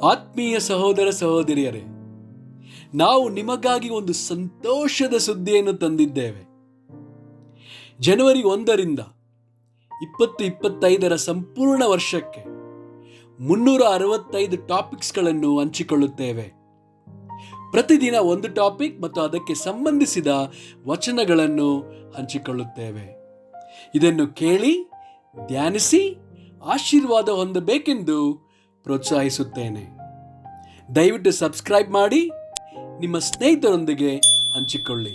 ಆತ್ಮೀಯ ಸಹೋದರ ಸಹೋದರಿಯರೇ, ನಾವು ನಿಮಗಾಗಿ ಒಂದು ಸಂತೋಷದ ಸುದ್ದಿಯನ್ನು ತಂದಿದ್ದೇವೆ. ಜನವರಿ 1ರಿಂದ 2025 ಸಂಪೂರ್ಣ ವರ್ಷಕ್ಕೆ 365 ಟಾಪಿಕ್ಸ್ಗಳನ್ನು ಹಂಚಿಕೊಳ್ಳುತ್ತೇವೆ. ಪ್ರತಿದಿನ ಒಂದು ಟಾಪಿಕ್ ಮತ್ತು ಅದಕ್ಕೆ ಸಂಬಂಧಿಸಿದ ವಚನಗಳನ್ನು ಹಂಚಿಕೊಳ್ಳುತ್ತೇವೆ. ಇದನ್ನು ಕೇಳಿ ಧ್ಯಾನಿಸಿ ಆಶೀರ್ವಾದ ಹೊಂದಬೇಕೆಂದು ಪ್ರೋತ್ಸಾಹಿಸುತ್ತೇನೆ. ದಯವಿಟ್ಟು ಸಬ್ಸ್ಕ್ರೈಬ್ ಮಾಡಿ ನಿಮ್ಮ ಸ್ನೇಹಿತರೊಂದಿಗೆ ಹಂಚಿಕೊಳ್ಳಿ.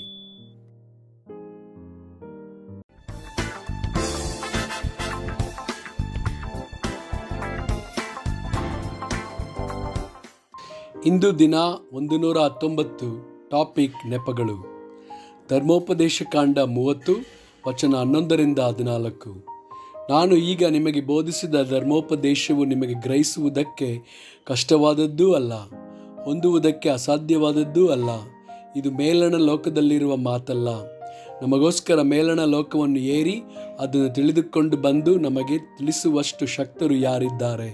ಇಂದು ದಿನ 119 ಟಾಪಿಕ್ ನೆಪಗಳು. ಧರ್ಮೋಪದೇಶ ಕಾಂಡ 30 ವಚನ 11ರಿಂದ 14. ನಾನು ಈಗ ನಿಮಗೆ ಬೋಧಿಸಿದ ಧರ್ಮೋಪದೇಶವು ನಿಮಗೆ ಗ್ರಹಿಸುವುದಕ್ಕೆ ಕಷ್ಟವಾದದ್ದೂ ಅಲ್ಲ, ಹೊಂದುವುದಕ್ಕೆ ಅಸಾಧ್ಯವಾದದ್ದೂ ಅಲ್ಲ. ಇದು ಮೇಲಣ ಲೋಕದಲ್ಲಿರುವ ಮಾತಲ್ಲ. ನಮಗೋಸ್ಕರ ಮೇಲಣ ಲೋಕವನ್ನು ಏರಿ ಅದನ್ನು ತಿಳಿದುಕೊಂಡು ಬಂದು ನಮಗೆ ತಿಳಿಸುವಷ್ಟು ಶಕ್ತರು ಯಾರಿದ್ದಾರೆ?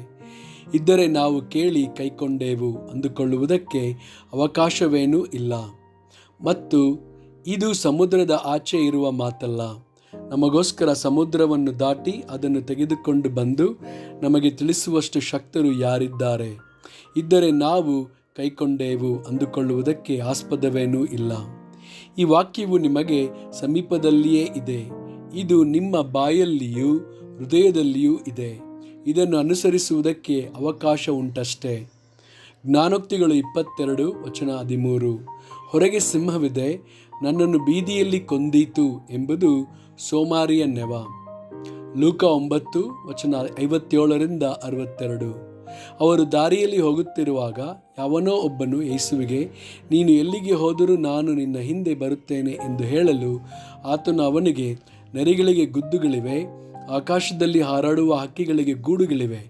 ಇದ್ದರೆ ನಾವು ಕೇಳಿ ಕೈಕೊಂಡೇವು ಅಂದುಕೊಳ್ಳುವುದಕ್ಕೆ ಅವಕಾಶವೇನೂ ಇಲ್ಲ. ಮತ್ತು ಇದು ಸಮುದ್ರದ ಆಚೆ ಇರುವ ಮಾತಲ್ಲ. ನಮಗೋಸ್ಕರ ಸಮುದ್ರವನ್ನು ದಾಟಿ ಅದನ್ನು ತೆಗೆದುಕೊಂಡು ಬಂದು ನಮಗೆ ತಿಳಿಸುವಷ್ಟು ಶಕ್ತರು ಯಾರಿದ್ದಾರೆ? ಇದ್ದರೆ ನಾವು ಕೈಕೊಂಡೇವು ಅಂದುಕೊಳ್ಳುವುದಕ್ಕೆ ಆಸ್ಪದವೇನೂ ಇಲ್ಲ. ಈ ವಾಕ್ಯವು ನಿಮಗೆ ಸಮೀಪದಲ್ಲಿಯೇ ಇದೆ, ಇದು ನಿಮ್ಮ ಬಾಯಲ್ಲಿಯೂ ಹೃದಯದಲ್ಲಿಯೂ ಇದೆ. ಇದನ್ನು ಅನುಸರಿಸುವುದಕ್ಕೆ ಅವಕಾಶ ಉಂಟಷ್ಟೇ. ಜ್ಞಾನೋಕ್ತಿಗಳು 22 ವಚನ 13. ಹೊರಗೆ ಸಿಂಹವಿದೆ, ನನ್ನನ್ನು ಬೀದಿಯಲ್ಲಿ ಕೊಂದೀತು ಎಂಬುದು ಸೋಮಾರಿಯ ನೆವ. ಲೂಕ 9 ವಚನ 57ರಿಂದ 62. ಅವರು ದಾರಿಯಲ್ಲಿ ಹೋಗುತ್ತಿರುವಾಗ ಯಾವನೋ ಒಬ್ಬನು ಯೇಸುವಿಗೆ, ನೀನು ಎಲ್ಲಿಗೆ ಹೋದರೂ ನಾನು ನಿನ್ನ ಹಿಂದೆ ಬರುತ್ತೇನೆ ಎಂದು ಹೇಳಲು ಆತನು ಅವನಿಗೆ, ನರಿಗಳಿಗೆ ಗುದ್ದುಗಳಿವೆ, ಆಕಾಶದಲ್ಲಿ ಹಾರಾಡುವ ಹಕ್ಕಿಗಳಿಗೆ ಗೂಡುಗಳಿವೆ,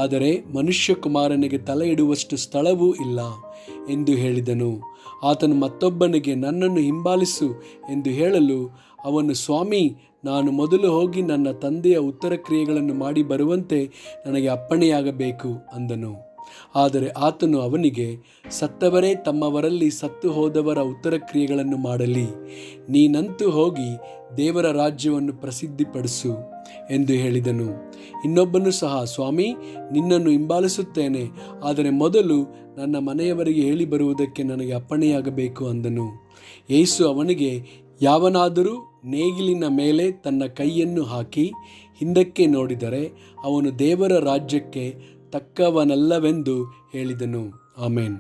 ಆದರೆ ಮನುಷ್ಯಕುಮಾರನಿಗೆ ತಲೆ ಇಡುವಷ್ಟು ಸ್ಥಳವೂ ಇಲ್ಲ ಎಂದು ಹೇಳಿದನು. ಆತನು ಮತ್ತೊಬ್ಬನಿಗೆ, ನನ್ನನ್ನು ಹಿಂಬಾಲಿಸು ಎಂದು ಹೇಳಲು ಅವನು, ಸ್ವಾಮಿ, ನಾನು ಮೊದಲು ಹೋಗಿ ನನ್ನ ತಂದೆಯ ಉತ್ತರ ಕ್ರಿಯೆಗಳನ್ನು ಮಾಡಿ ಬರುವಂತೆ ನನಗೆ ಅಪ್ಪಣೆಯಾಗಬೇಕು ಅಂದನು. ಆದರೆ ಆತನು ಅವನಿಗೆ, ಸತ್ತವರೇ ತಮ್ಮವರಲ್ಲಿ ಸತ್ತು ಹೋದವರ ಉತ್ತರ ಕ್ರಿಯೆಗಳನ್ನು ಮಾಡಲಿ, ನೀನಂತೂ ಹೋಗಿ ದೇವರ ರಾಜ್ಯವನ್ನು ಪ್ರಸಿದ್ಧಿಪಡಿಸು ಎಂದು ಹೇಳಿದನು. ಇನ್ನೊಬ್ಬನು ಸಹ, ಸ್ವಾಮಿ, ನಿನ್ನನ್ನು ಹಿಂಬಾಲಿಸುತ್ತೇನೆ, ಆದರೆ ಮೊದಲು ನನ್ನ ಮನೆಯವರಿಗೆ ಹೇಳಿ ಬರುವುದಕ್ಕೆ ನನಗೆ ಅಪ್ಪಣೆಯಾಗಬೇಕು ಅಂದನು. ಯೇಸು ಅವನಿಗೆ, ಯಾವನಾದರೂ ನೇಗಿಲಿನ ಮೇಲೆ ತನ್ನ ಕೈಯನ್ನು ಹಾಕಿ ಹಿಂದಕ್ಕೆ ನೋಡಿದರೆ ಅವನು ದೇವರ ರಾಜ್ಯಕ್ಕೆ ತಕ್ಕವನಲ್ಲವೆಂದು ಹೇಳಿದನು. ಆಮೇನ್.